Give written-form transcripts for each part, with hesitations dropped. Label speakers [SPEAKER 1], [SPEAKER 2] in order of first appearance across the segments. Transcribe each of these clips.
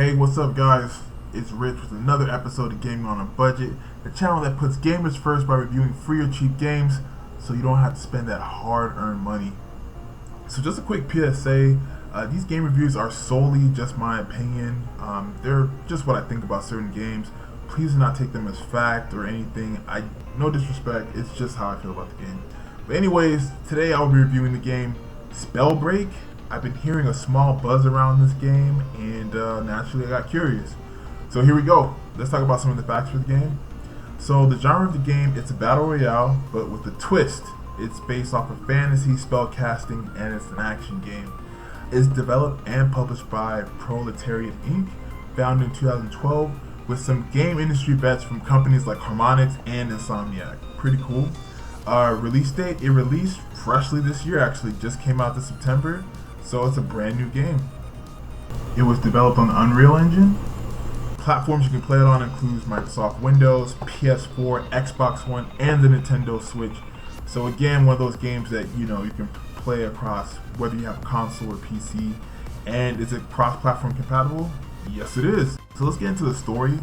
[SPEAKER 1] Hey, what's up guys? It's Rich with another episode of Gaming on a Budget, the channel that puts gamers first by reviewing free or cheap games so you don't have to spend that hard-earned money. So just a quick PSA, these game reviews are solely just my opinion. They're just what I think about certain games. Please do not take them as fact or anything. No disrespect, it's just how I feel about the game. But anyways, today I'll be reviewing the game Spellbreak. I've been hearing a small buzz around this game, and naturally I got curious. So here we go. Let's talk about some of the facts for the game. So the genre of the game, it's a battle royale, but with a twist. It's based off of fantasy, spell casting, and it's an action game. It's developed and published by Proletariat Inc., founded in 2012, with some game industry vets from companies like Harmonix and Insomniac. Pretty cool. Release date, it released freshly this year, actually, just came out this September. So it's a brand new game. It was developed on the Unreal Engine. Platforms you can play it on includes Microsoft Windows, PS4, Xbox One, and the Nintendo Switch. So again, one of those games that you can play across whether you have a console or PC. And is it cross-platform compatible? Yes, it is. So let's get into the story.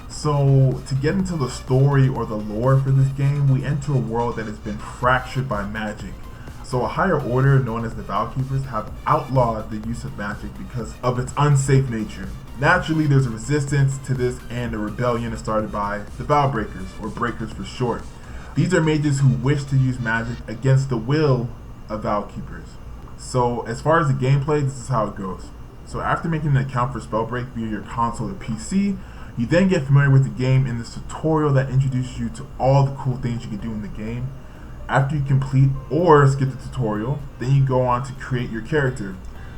[SPEAKER 1] So to get into the story or the lore for this game, we enter a world that has been fractured by magic. So a higher order, known as the Valkeepers, have outlawed the use of magic because of its unsafe nature. Naturally, there's a resistance to this, and a rebellion is started by the Valbreakers, or Breakers for short. These are mages who wish to use magic against the will of Valkeepers. So as far as the gameplay, this is how it goes. So after making an account for Spellbreak via your console or PC, you then get familiar with the game in this tutorial that introduces you to all the cool things you can do in the game. After you complete or skip the tutorial, then you go on to create your character,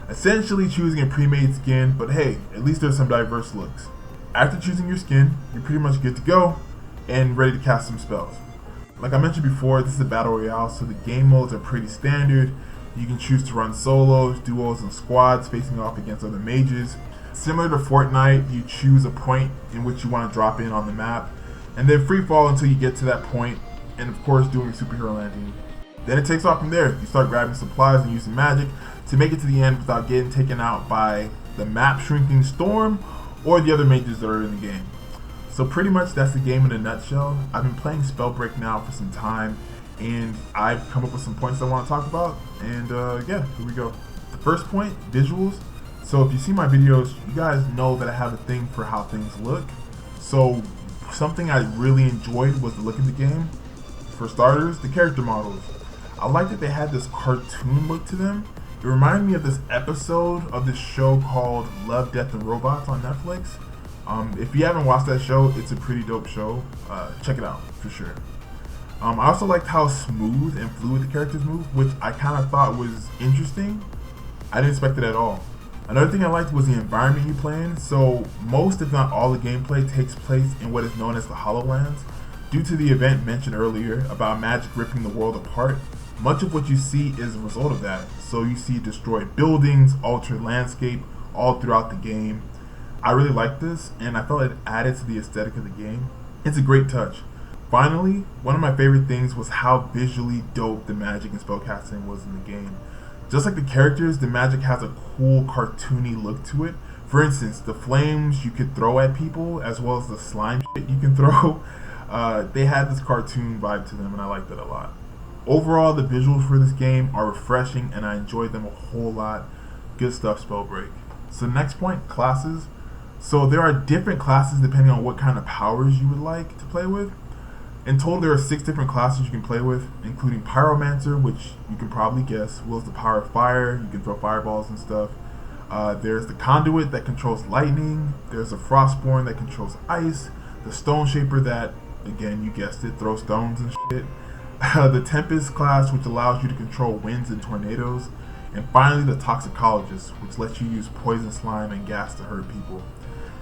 [SPEAKER 1] essentially choosing a pre-made skin, but hey, at least there's some diverse looks. After choosing your skin, you're pretty much good to go and ready to cast some spells. Like I mentioned before, this is a battle royale, so the game modes are pretty standard. You can choose to run solos, duos, and squads facing off against other mages. Similar to Fortnite, you choose a point in which you want to drop in on the map, and then free fall until you get to that point, and of course doing a superhero landing. Then it takes off from there. You start grabbing supplies and using magic to make it to the end without getting taken out by the map shrinking storm or the other mages that are in the game. So pretty much that's the game in a nutshell. I've been playing Spellbreak now for some time, and I've come up with some points I want to talk about, and yeah, here we go. The first point, visuals. So if you see my videos, you guys know that I have a thing for how things look. So something I really enjoyed was the look of the game. For starters, the character models. I like that they had this cartoon look to them. It reminded me of this episode of this show called Love, Death, and Robots on Netflix. If you haven't watched that show, it's a pretty dope show. Check it out for sure. I also liked how smooth and fluid the characters move, which I kind of thought was interesting. I didn't expect it at all. Another thing I liked was the environment you play in. So most, if not all, the gameplay takes place in what is known as the HoloLands. Due to the event mentioned earlier about magic ripping the world apart, much of what you see is a result of that. So you see destroyed buildings, altered landscape, all throughout the game. I really like this, and I felt it added to the aesthetic of the game. It's a great touch. Finally, one of my favorite things was how visually dope the magic and spellcasting was in the game. Just like the characters, the magic has a cool cartoony look to it. For instance, the flames you could throw at people, as well as the slime shit you can throw, they had this cartoon vibe to them, and I liked that a lot. Overall, the visuals for this game are refreshing, and I enjoyed them a whole lot. Good stuff, Spellbreak. So next point, classes. So there are different classes depending on what kind of powers you would like to play with. In total, there are 6 different classes you can play with, including Pyromancer, which you can probably guess wields the power of fire. You can throw fireballs and stuff. There's the Conduit that controls lightning. There's the Frostborn that controls ice. The Stone Shaper that, again, you guessed it, throws stones and shit. The Tempest class, which allows you to control winds and tornadoes. And finally, the Toxicologist, which lets you use poison slime and gas to hurt people.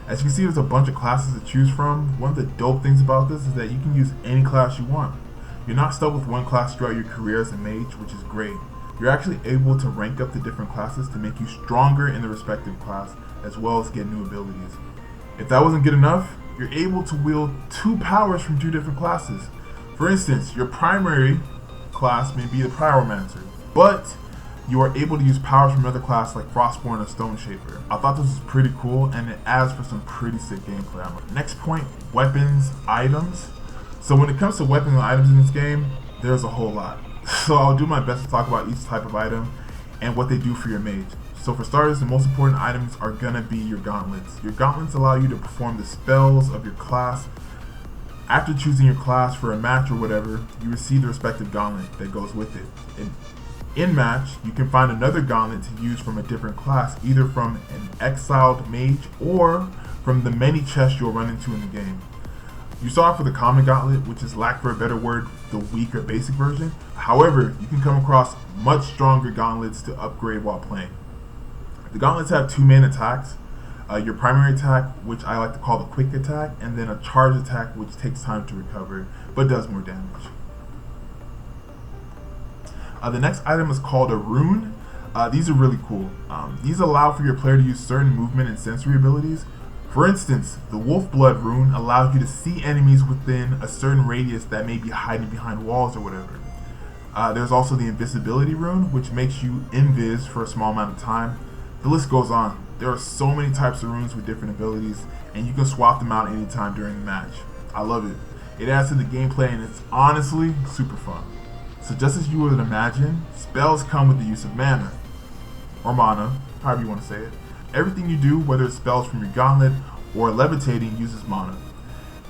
[SPEAKER 1] As you can see, there's a bunch of classes to choose from. One of the dope things about this is that you can use any class you want. You're not stuck with one class throughout your career as a mage, which is great. You're actually able to rank up the different classes to make you stronger in the respective class, as well as get new abilities. If that wasn't good enough, you're able to wield 2 powers from 2 different classes. For instance, your primary class may be the Pyromancer, but you are able to use powers from another class like Frostborn or Stone Shaper. I thought this was pretty cool, and it adds for some pretty sick gameplay. Next point, weapons, items. So when it comes to weapons and items in this game, there's a whole lot. So I'll do my best to talk about each type of item and what they do for your mage. So for starters, the most important items are gonna be your gauntlets. Your gauntlets allow you to perform the spells of your class. After choosing your class for a match or whatever, you receive the respective gauntlet that goes with it. In match, you can find another gauntlet to use from a different class, either from an exiled mage or from the many chests you'll run into in the game. You saw it for the common gauntlet, which is, lack for a better word, the weak or basic version. However, you can come across much stronger gauntlets to upgrade while playing. The gauntlets have two main attacks. Your primary attack, which I like to call the quick attack, and then a charge attack, which takes time to recover, but does more damage. The next item is called a rune. These are really cool. These allow for your player to use certain movement and sensory abilities. For instance, the Wolf Blood rune allows you to see enemies within a certain radius that may be hiding behind walls or whatever. There's also the Invisibility rune, which makes you invis for a small amount of time. The list goes on. There are so many types of runes with different abilities, and you can swap them out anytime during the match. I love it. It adds to the gameplay, and it's honestly super fun. So just as you would imagine, spells come with the use of mana, or mana, however you want to say it. Everything you do, whether it's spells from your gauntlet or levitating, uses mana.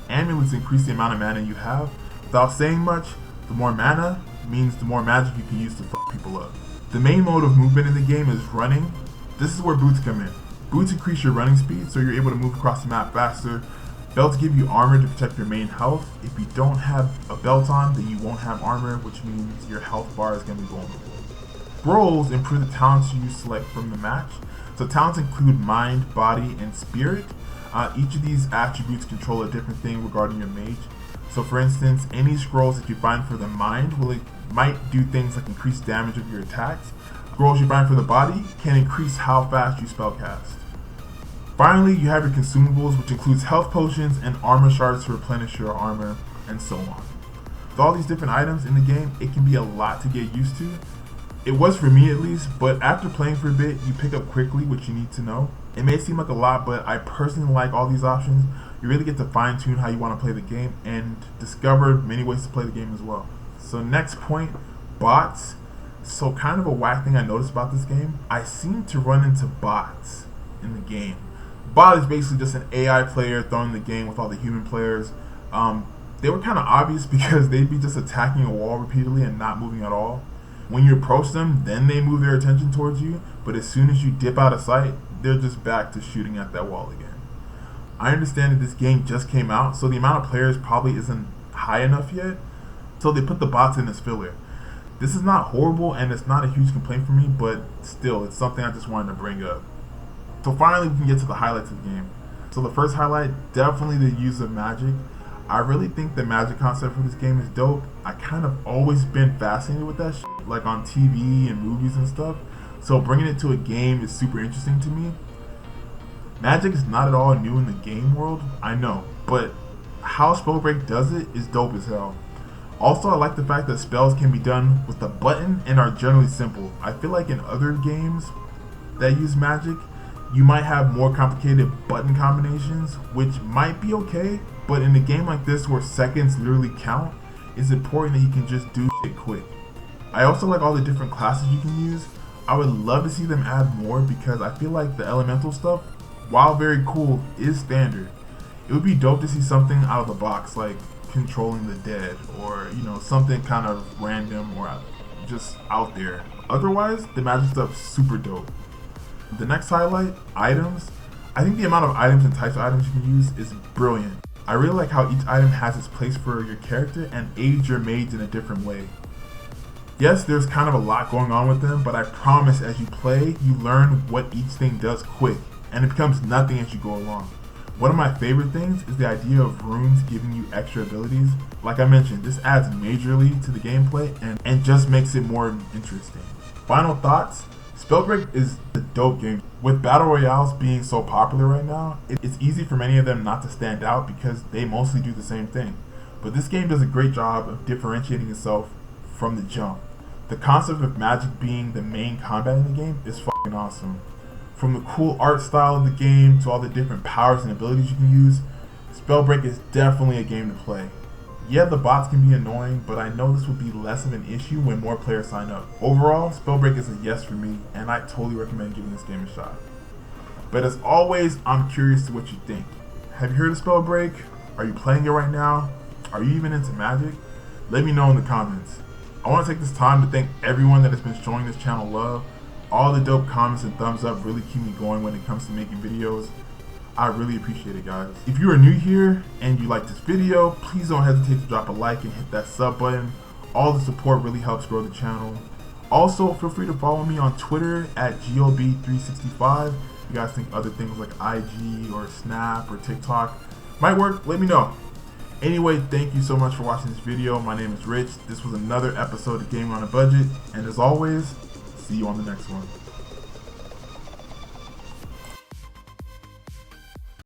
[SPEAKER 1] Amulets increase the amount of mana you have. Without saying much, the more mana means the more magic you can use to fuck people up. The main mode of movement in the game is running. This is where boots come in. Boots increase your running speed, so you're able to move across the map faster. Belts give you armor to protect your main health. If you don't have a belt on, then you won't have armor, which means your health bar is going to be vulnerable. Scrolls improve the talents you select from the match. So talents include mind, body, and spirit. Each of these attributes control a different thing regarding your mage. So for instance, any scrolls that you find for the mind might do things like increase damage of your attacks. Scrolls you find for the body can increase how fast you spellcast. Finally, you have your consumables, which includes health potions and armor shards to replenish your armor, and so on. With all these different items in the game, it can be a lot to get used to. It was for me at least, but after playing for a bit, you pick up quickly what you need to know. It may seem like a lot, but I personally like all these options. You really get to fine tune how you want to play the game and discover many ways to play the game as well. So next point, bots. So kind of a whack thing I noticed about this game, I seem to run into bots in the game. Bot is basically just an AI player throwing the game with all the human players. They were kind of obvious because they'd be just attacking a wall repeatedly and not moving at all. When you approach them, then they move their attention towards you, but as soon as you dip out of sight, they're just back to shooting at that wall again. I understand that this game just came out, so the amount of players probably isn't high enough yet, so they put the bots in as filler. This is not horrible and it's not a huge complaint for me, but still, it's something I just wanted to bring up. So finally, we can get to the highlights of the game. So the first highlight, definitely the use of magic. I really think the magic concept for this game is dope. I kind of always been fascinated with that shit, like on TV and movies and stuff. So bringing it to a game is super interesting to me. Magic is not at all new in the game world, I know, but how Spellbreak does it is dope as hell. Also, I like the fact that spells can be done with a button and are generally simple. I feel like in other games that use magic, you might have more complicated button combinations, which might be okay, but in a game like this where seconds literally count, it's important that you can just do shit quick. I also like all the different classes you can use. I would love to see them add more because I feel like the elemental stuff, while very cool, is standard. It would be dope to see something out of the box like controlling the dead, or something kind of random or just out there. Otherwise, the magic stuff's super dope. The next highlight, items. I think the amount of items and types of items you can use is brilliant. I really like how each item has its place for your character and aids your mage in a different way. Yes, there's kind of a lot going on with them, but I promise as you play, you learn what each thing does quick, and it becomes nothing as you go along. One of my favorite things is the idea of runes giving you extra abilities. Like I mentioned, this adds majorly to the gameplay and just makes it more interesting. Final thoughts, Spellbreak is a dope game. With battle royales being so popular right now, it's easy for many of them not to stand out because they mostly do the same thing. But this game does a great job of differentiating itself from the jump. The concept of magic being the main combat in the game is fucking awesome. From the cool art style of the game to all the different powers and abilities you can use, Spellbreak is definitely a game to play. Yeah, the bots can be annoying, but I know this will be less of an issue when more players sign up. Overall, Spellbreak is a yes for me, and I totally recommend giving this game a shot. But as always, I'm curious to what you think. Have you heard of Spellbreak? Are you playing it right now? Are you even into magic? Let me know in the comments. I want to take this time to thank everyone that has been showing this channel love. All the dope comments and thumbs up really keep me going when it comes to making videos. I really appreciate it, guys. If you are new here and you like this video, please don't hesitate to drop a like and hit that sub button. All the support really helps grow the channel. Also, feel free to follow me on Twitter at GLB365. If you guys think other things like IG or Snap or TikTok might work, let me know. Anyway, thank you so much for watching this video. My name is Rich. This was another episode of Gaming on a Budget. And as always, see you on the next one.